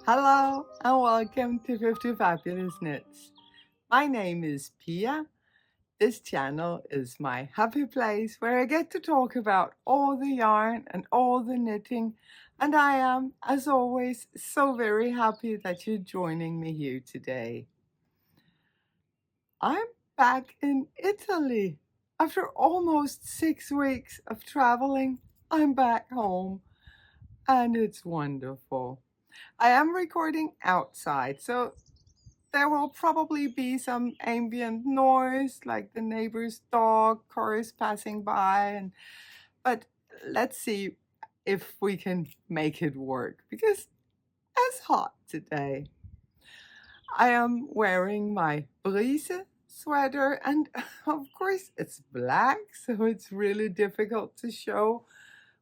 Hello and welcome to 50Fabulous Knits. My name is Pia. This channel is my happy place where I get to talk about all the yarn and all the knitting, and I am, as always, so very happy that you're joining me here today. I'm back in Italy. After almost 6 weeks of traveling, I'm back home and it's wonderful. I am recording outside, so there will probably be some ambient noise like the neighbor's dog, cars passing by, but let's see if we can make it work because it's hot today. I am wearing my Brise sweater and of course it's black, so it's really difficult to show,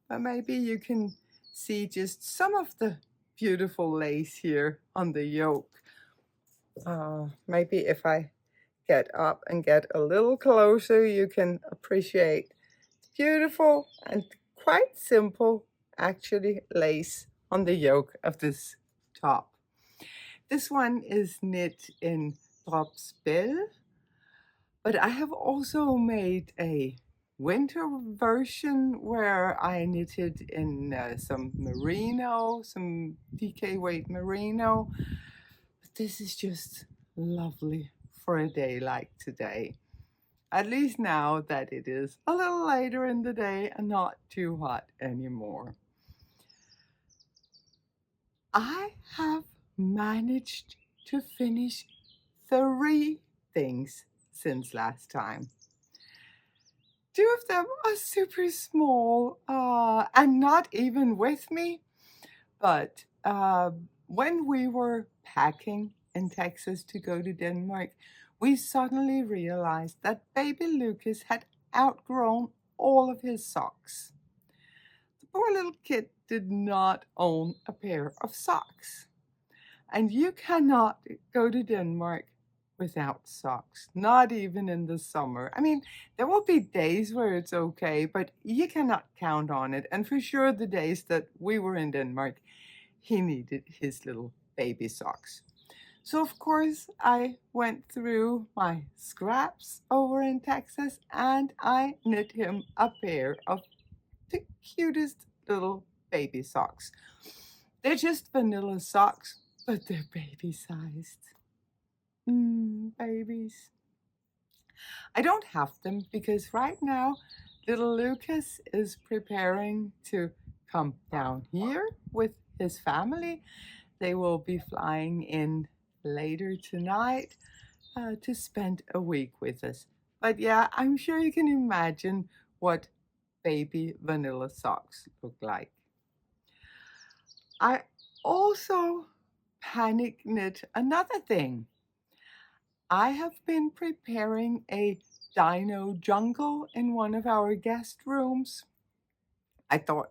but maybe you can see just some of the beautiful lace here on the yoke. Maybe if I get up and get a little closer, you can appreciate beautiful and quite simple, actually, lace on the yoke of this top. This one is knit in Dropspell, but I have also made a winter version where I knitted in some merino, some DK weight merino. But this is just lovely for a day like today. At least now that it is a little later in the day and not too hot anymore. I have managed to finish 3 things since last time. 2 of them are super small and not even with me, but when we were packing in Texas to go to Denmark, we suddenly realized that baby Lucas had outgrown all of his socks. The poor little kid did not own a pair of socks. And you cannot go to Denmark without socks, not even in the summer. I mean, there will be days where it's okay, but you cannot count on it. And for sure, the days that we were in Denmark, he needed his little baby socks. So, of course, I went through my scraps over in Texas and I knit him a pair of the cutest little baby socks. They're just vanilla socks, but they're baby-sized. Babies. I don't have them because right now little Lucas is preparing to come down here with his family. They will be flying in later tonight to spend a week with us. But yeah, I'm sure you can imagine what baby vanilla socks look like. I also panic knit another thing. I have been preparing a dino jungle in one of our guest rooms. I thought,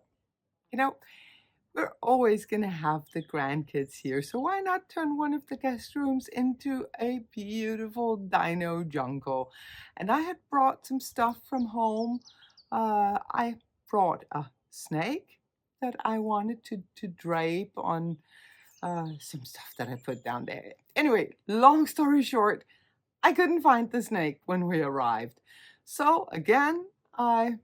we're always going to have the grandkids here, so why not turn one of the guest rooms into a beautiful dino jungle? And I had brought some stuff from home. I brought a snake that I wanted to drape on some stuff that I put down there. Anyway, long story short, I couldn't find the snake when we arrived. So again, I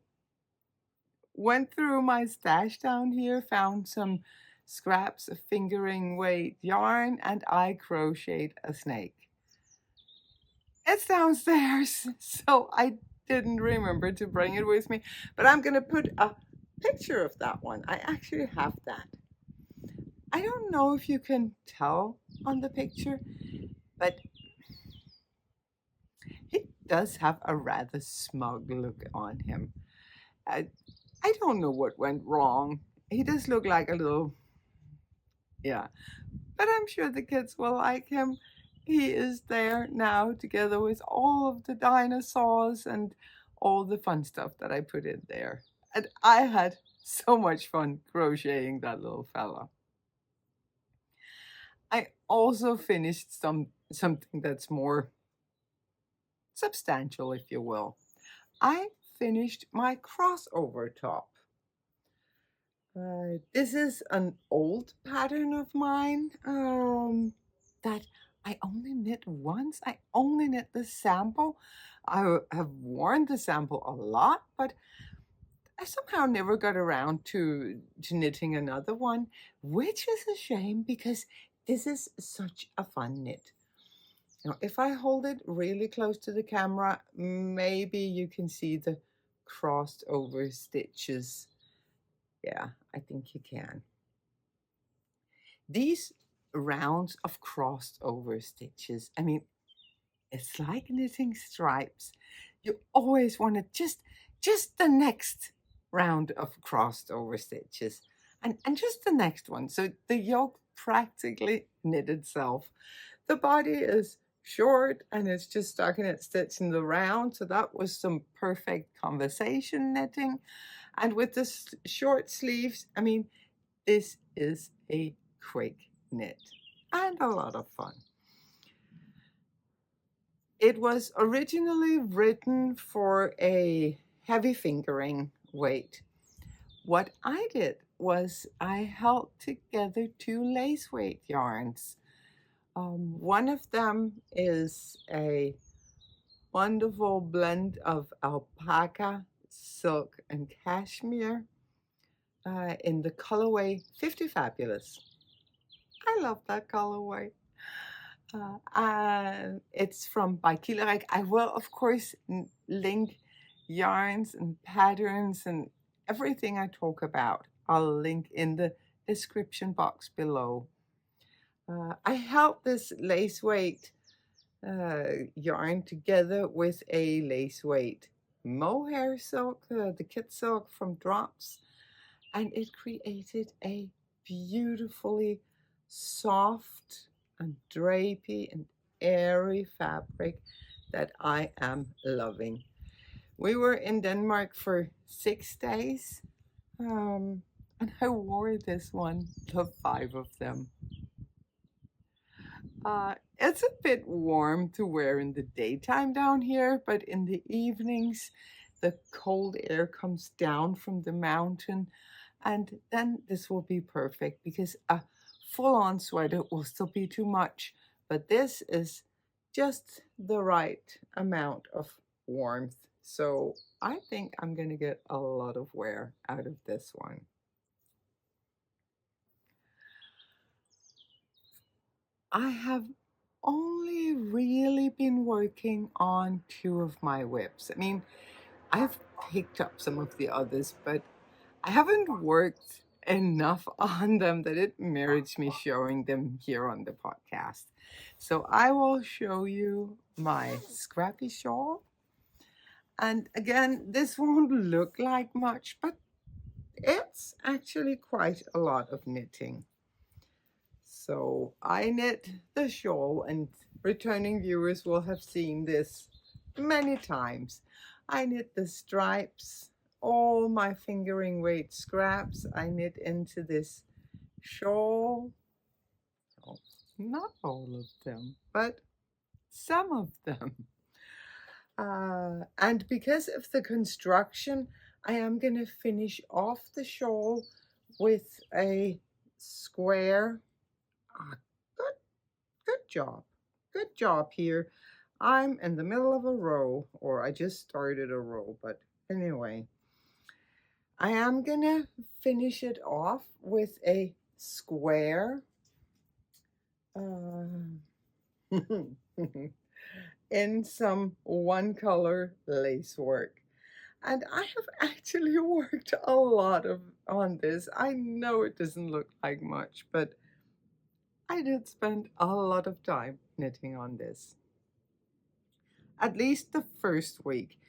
went through my stash down here, found some scraps of fingering weight yarn, and I crocheted a snake. It's downstairs, so I didn't remember to bring it with me, but I'm gonna put a picture of that one. I actually have that. I don't know if you can tell on the picture, but he does have a rather smug look on him. I don't know what went wrong. He does look like a little, yeah, but I'm sure the kids will like him. He is there now together with all of the dinosaurs and all the fun stuff that I put in there. And I had so much fun crocheting that little fella. I also finished something that's more substantial, if you will. I finished my crossover top. This is an old pattern of mine that I only knit once. I only knit the sample. I have worn the sample a lot, but I somehow never got around to knitting another one, which is a shame because this is such a fun knit. Now, if I hold it really close to the camera, maybe you can see the crossed over stitches. Yeah, I think you can. These rounds of crossed over stitches, I mean, it's like knitting stripes. You always want to just the next round of crossed over stitches and just the next one. So the yoke practically knit itself. The body is short and it's just stockinette stitch in the round. So that was some perfect conversation knitting. And with the short sleeves, I mean, this is a quick knit and a lot of fun. It was originally written for a heavy fingering weight. What I did was I held together two lace weight yarns. One of them is a wonderful blend of alpaca, silk, and cashmere in the colorway Fiftyfabulous. I love that colorway. It's from by Kilerek. I will, of course, link yarns and patterns and everything I talk about. I'll link in the description box below. I held this lace weight yarn together with a lace weight mohair silk, the kit silk from Drops, and it created a beautifully soft and drapey and airy fabric that I am loving. We were in Denmark for 6 days, and I wore this one, the 5 of them. It's a bit warm to wear in the daytime down here, but in the evenings, the cold air comes down from the mountain, and then this will be perfect because a full-on sweater will still be too much, but this is just the right amount of warmth. So I think I'm going to get a lot of wear out of this one. I have only really been working on 2 of my whips. I mean, I've picked up some of the others, but I haven't worked enough on them that it merits me showing them here on the podcast. So I will show you my Scrappy Shawl. And again, this won't look like much, but it's actually quite a lot of knitting. So I knit the shawl, and returning viewers will have seen this many times. I knit the stripes, all my fingering weight scraps I knit into this shawl. Oh, not all of them, but some of them. And because of the construction, I am going to finish off the shawl with a square. Good job. Good job here. I'm in the middle of a row, or I just started a row, but anyway. I am gonna finish it off with a square in some one color lace work. And I have actually worked a lot on this. I know it doesn't look like much, but I did spend a lot of time knitting on this. At least the first week.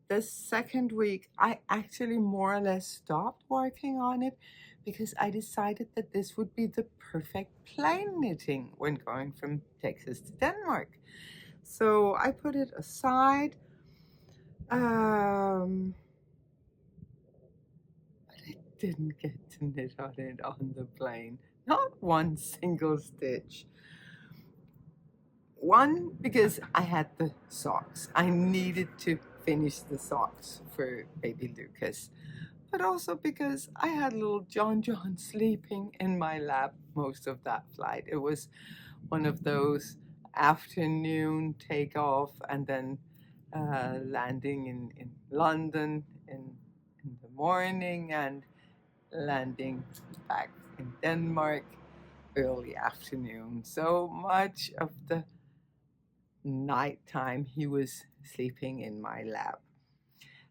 The second week, I actually more or less stopped working on it because I decided that this would be the perfect plain knitting when going from Texas to Denmark. So I put it aside. But I didn't get to knit on it on the plain. Not one single stitch. One, because I had the socks. I needed to finish the socks for baby Lucas. but also because I had little John sleeping in my lap most of that flight. It was one of those afternoon takeoff and then landing in London in the morning and landing back in Denmark early afternoon. So much of the nighttime he was sleeping in my lap.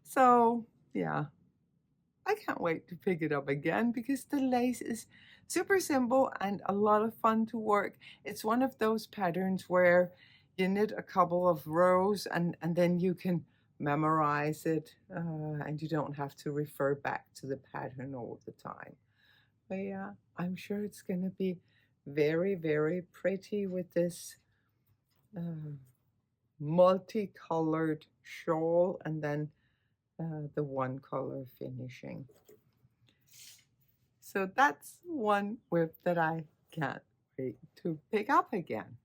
So yeah, I can't wait to pick it up again because the lace is super simple and a lot of fun to work. It's one of those patterns where you knit a couple of rows and then you can memorize it and you don't have to refer back to the pattern all the time. But yeah, I'm sure it's going to be very, very pretty with this multicolored shawl and then the one color finishing. So that's one whip that I can't wait to pick up again.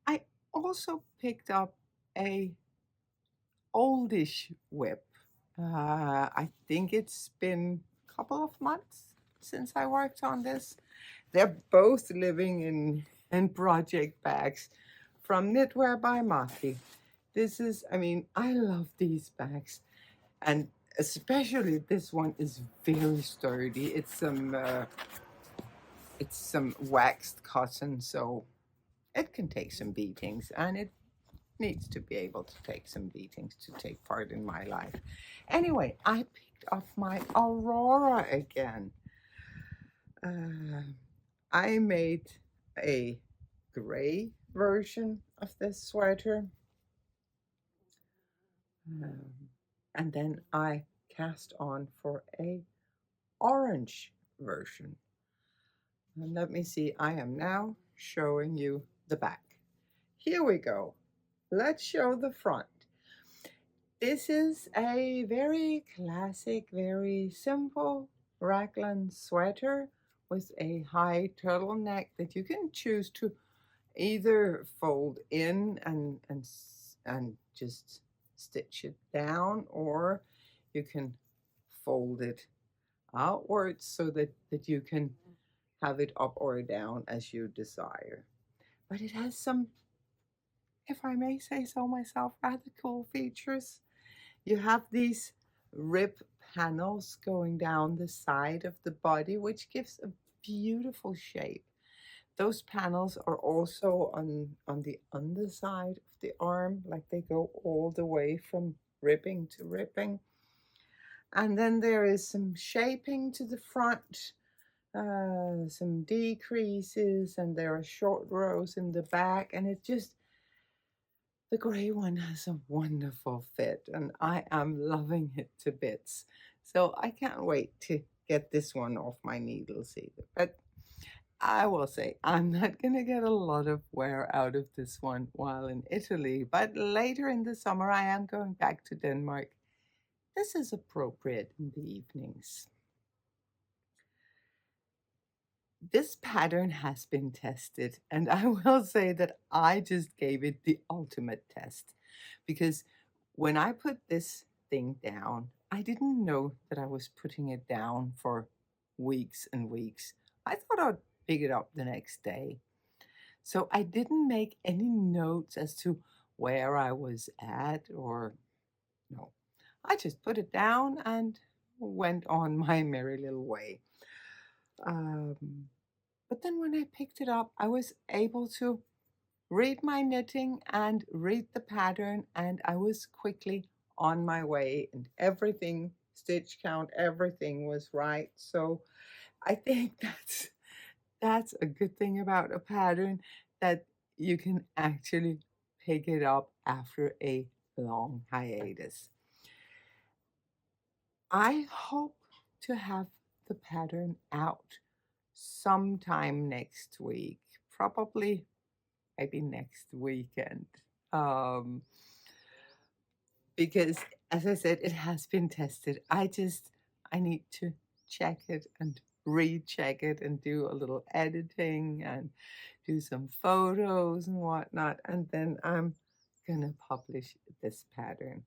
I also picked up a oldish whip. I think it's been a couple of months since I worked on this. They're both living in project bags from Knitwear by Maki. This is, I mean, I love these bags, and especially this one is very sturdy. It's some waxed cotton, so it can take some beatings, and it needs to be able to take some beatings to take part in my life. Anyway, I picked up my Aurora again. I made a gray version of this sweater. And then I cast on for a orange version. And let me see, I am now showing you the back. Here we go. Let's show the front. This is a very classic, very simple raglan sweater with a high turtleneck that you can choose to either fold in and just stitch it down, or you can fold it outwards so that you can have it up or down as you desire. But it has some, if I may say so myself, rather cool features. You have these rib panels going down the side of the body, which gives a beautiful shape. Those panels are also on the underside of the arm, like they go all the way from ribbing to ribbing. And then there is some shaping to the front, some decreases, and there are short rows in the back, and it just, the gray one has a wonderful fit, and I am loving it to bits. So I can't wait to get this one off my needles either. But I will say I'm not going to get a lot of wear out of this one while in Italy, but later in the summer I am going back to Denmark. This is appropriate in the evenings. This pattern has been tested, and I will say that I just gave it the ultimate test, because when I put this thing down, I didn't know that I was putting it down for weeks and weeks. I thought I'd pick it up the next day. So I didn't make any notes as to where I was at, or no. I just put it down and went on my merry little way. But then when I picked it up, I was able to read my knitting and read the pattern, and I was quickly on my way, and everything, stitch count, everything was right. So I think that's a good thing about a pattern, that you can actually pick it up after a long hiatus. I hope to have the pattern out sometime next week, probably maybe next weekend. Because as I said, it has been tested. I need to check it and recheck it and do a little editing and do some photos and whatnot, and then I'm gonna publish this pattern.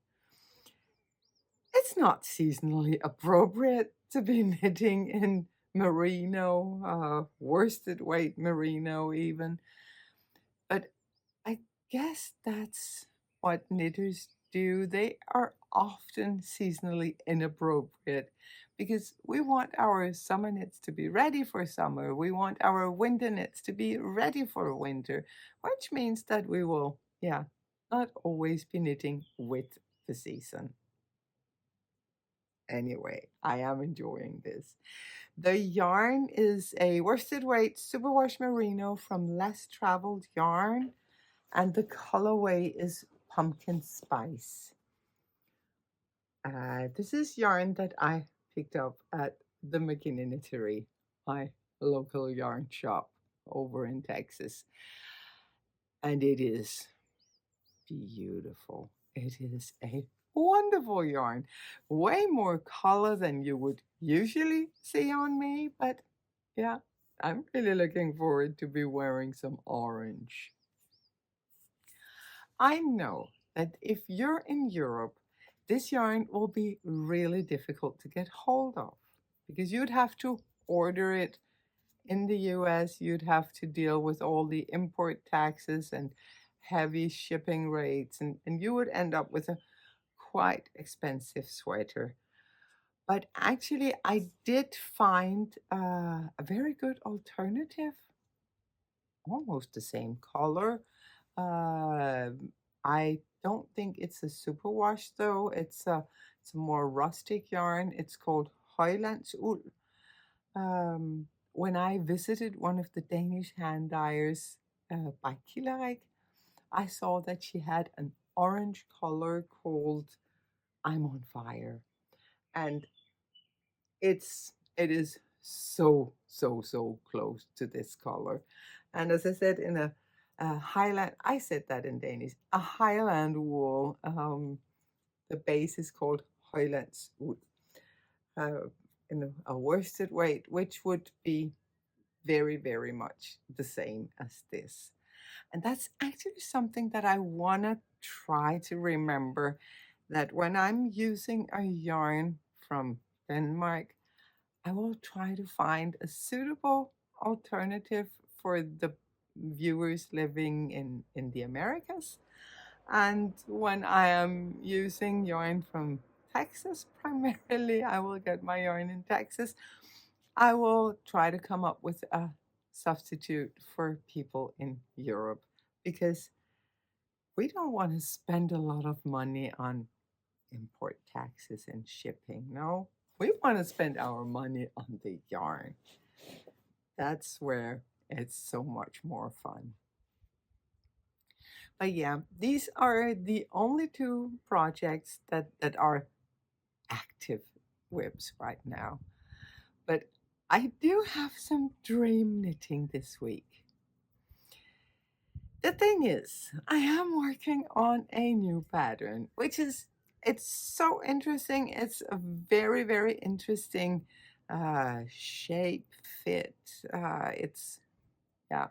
It's not seasonally appropriate to be knitting in merino, worsted weight merino even, but I guess that's what knitters do. They are often seasonally inappropriate because we want our summer knits to be ready for summer. We want our winter knits to be ready for winter, which means that we will, yeah, not always be knitting with the season. Anyway, I am enjoying this. The yarn is a worsted weight superwash merino from Less Traveled Yarn, and the colorway is pumpkin spice. This is yarn that I picked up at the McKinney Knittery, my local yarn shop over in Texas. And it is beautiful. It is a wonderful yarn. Way more color than you would usually see on me, but yeah, I'm really looking forward to be wearing some orange. I know that if you're in Europe, this yarn will be really difficult to get hold of because you'd have to order it in the US, you'd have to deal with all the import taxes and heavy shipping rates, and you would end up with a quite expensive sweater. But actually, I did find a very good alternative, almost the same color. Uh, I don't think it's a superwash though. It's a more rustic yarn. It's called Højlandsull. When I visited one of the Danish hand dyers by Killerik, I saw that she had an orange color called I'm on Fire. And it is so close to this color. And as I said in a Highland, I said that in Danish, a Highland wool. The base is called Højlandsuld, in a worsted weight, which would be very much the same as this. And that's actually something that I want to try to remember, that when I'm using a yarn from Denmark, I will try to find a suitable alternative for the viewers living in the Americas. And when I am using yarn from Texas, primarily, I will get my yarn in Texas. I will try to come up with a substitute for people in Europe because we don't want to spend a lot of money on import taxes and shipping. No, we want to spend our money on the yarn. That's where it's so much more fun. But yeah, these are the only two projects that are active whips right now. But I do have some dream knitting this week. The thing is, I am working on a new pattern, it's so interesting. It's a very interesting shape, fit. Yeah,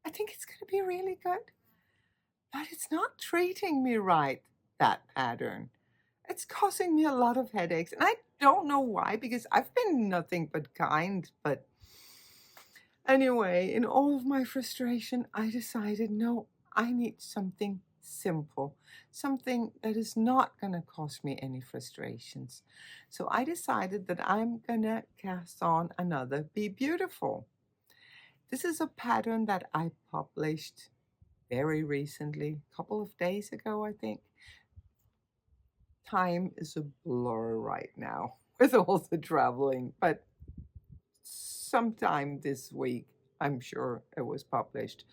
I think it's going to be really good, but it's not treating me right, that pattern. It's causing me a lot of headaches, and I don't know why, because I've been nothing but kind, but anyway, in all of my frustration, I decided, no, I need something simple, something that is not going to cause me any frustrations. So I decided that I'm going to cast on another Be Beautiful. This is a pattern that I published very recently, a couple of days ago, I think. Time is a blur right now with all the traveling, but sometime this week, I'm sure it was published.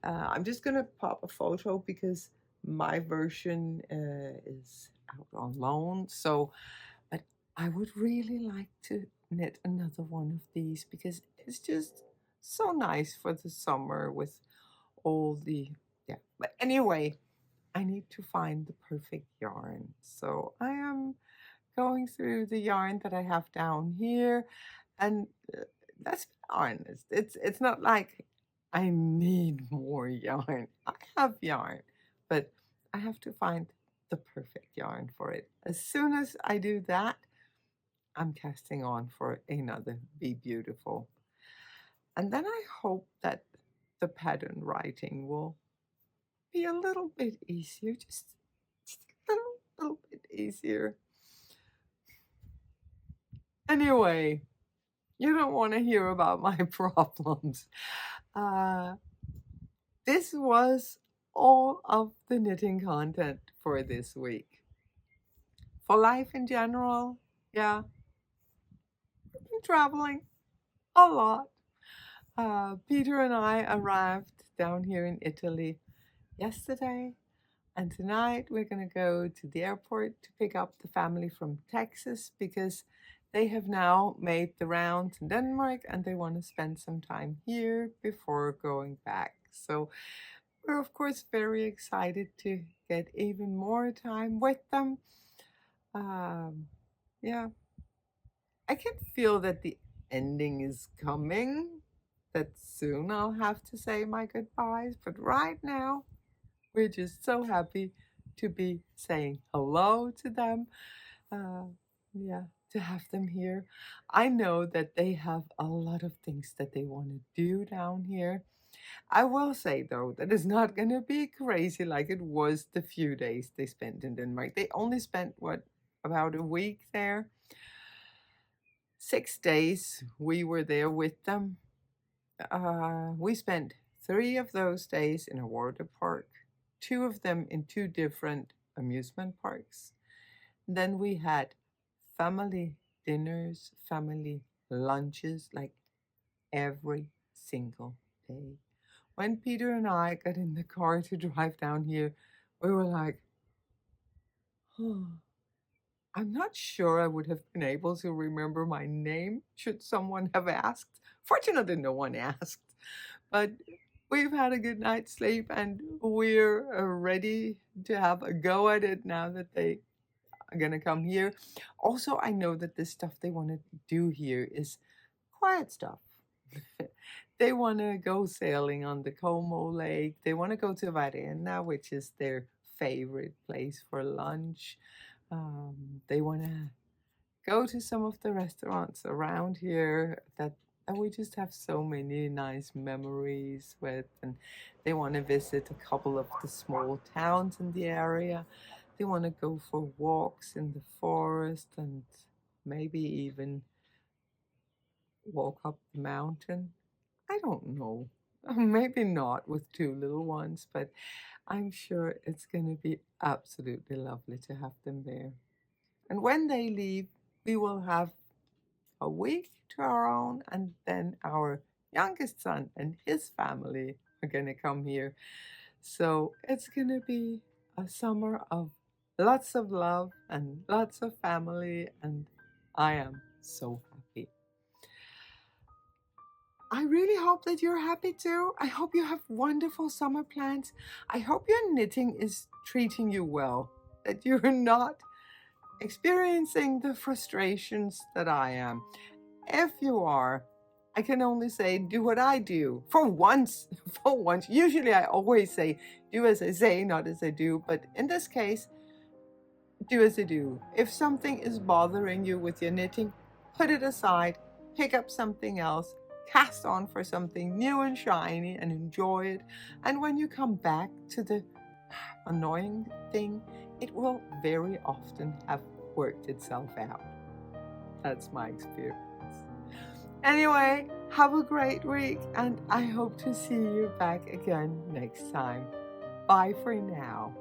I'm just going to pop a photo because my version is out on loan. So, but I would really like to knit another one of these because it's just so nice for the summer with all the, yeah. But anyway, I need to find the perfect yarn. So I am going through the yarn that I have down here, and let's be honest, it's not like I need more yarn. I have yarn, but I have to find the perfect yarn for it. As soon as I do that, I'm casting on for another Be Beautiful. And then I hope that the pattern writing will be a little bit easier, just a little bit easier. Anyway, you don't want to hear about my problems. This was all of the knitting content for this week. For life in general, yeah, I've been traveling a lot. Peter and I arrived down here in Italy yesterday, and tonight we're going to go to the airport to pick up the family from Texas because they have now made the rounds in Denmark and they want to spend some time here before going back. So we're of course very excited to get even more time with them. Yeah, I can feel that the ending is coming, that soon I'll have to say my goodbyes, but right now we're just so happy to be saying hello to them. Yeah, to have them here. I know that they have a lot of things that they want to do down here. I will say though that it's not going to be crazy like it was the few days they spent in Denmark. They only spent about a week there. 6 days we were there with them. We spent 3 of those days in a water park, 2 of them in 2 different amusement parks. Then we had family dinners, family lunches, like every single day. When Peter and I got in the car to drive down here, we were like, oh, I'm not sure I would have been able to remember my name should someone have asked. Fortunately, no one asked. But we've had a good night's sleep and we're ready to have a go at it now that they are going to come here. Also, I know that the stuff they want to do here is quiet stuff. They want to go sailing on the Como Lake. They want to go to Varena, which is their favorite place for lunch. They want to go to some of the restaurants around here that we just have so many nice memories with, and they want to visit a couple of the small towns in the area. They want to go for walks in the forest and maybe even walk up the mountain. I don't know. Maybe not with 2 little ones, but I'm sure it's going to be absolutely lovely to have them there. And when they leave, we will have a week to our own, and then our youngest son and his family are going to come here. So it's going to be a summer of lots of love and lots of family, and I am so happy. I really hope that you're happy too. I hope you have wonderful summer plans. I hope your knitting is treating you well, that you're not experiencing the frustrations that I am. If you are, I can only say do what I do. For once. Usually I always say do as I say, not as I do. But in this case, do as I do. If something is bothering you with your knitting, put it aside, pick up something else, cast on for something new and shiny and enjoy it. And when you come back to the annoying thing, it will very often have worked itself out. That's my experience. Anyway, have a great week, and I hope to see you back again next time. Bye for now.